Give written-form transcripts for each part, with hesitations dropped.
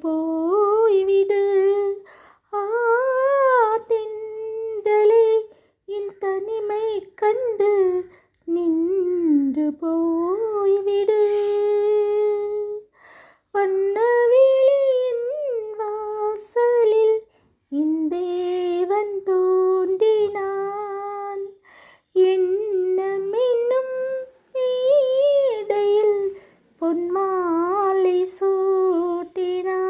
போய்விடு. தென்றலே என் தனிமை கண்டு நின்று போய்விடு. வண்ணவெளியின் வாசலில் என் தேவன் தோன்றினான். எண்ணம் என்னும் மேடையில் பொன்மாலை சூட்டினான்.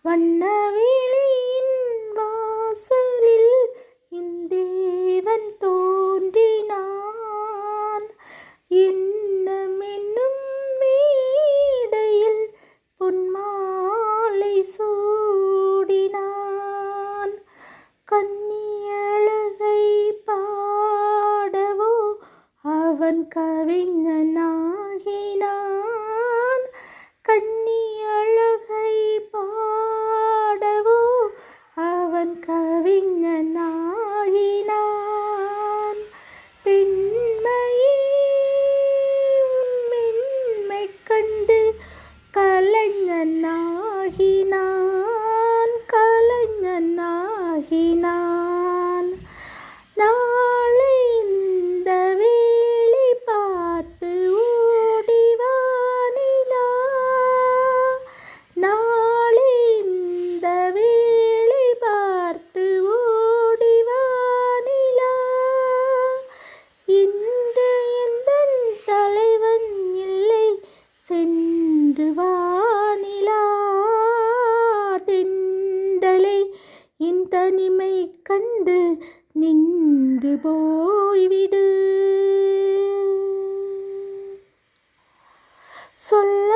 வண்ணவெளியின் வாசலில் என் தேவன் தோன்றினான். எண்ணம் என்னும் மேடையில் பொன்மாலை சூடினான். கன்னியழகை பாடவோ அவன் கவிஞனாகினான். கன்னியழகை பாடவோ அவன் கவிஞனாகினான். பெண்மையே மென்மை கண்டு கலைஞனாகினான். கலைஞனாகினான். நாளை இந்த வேளை பார்த்து ஓடிவானிலா. நாளை இந்த வேளை பார்த்து ஓடிவானிலா. இன்று எந்தன் தலைவன் இல்லை சென்று வானிலா. தென்றலே என் தனிமை கண்டு நின்று போய்விடு. சொல்ல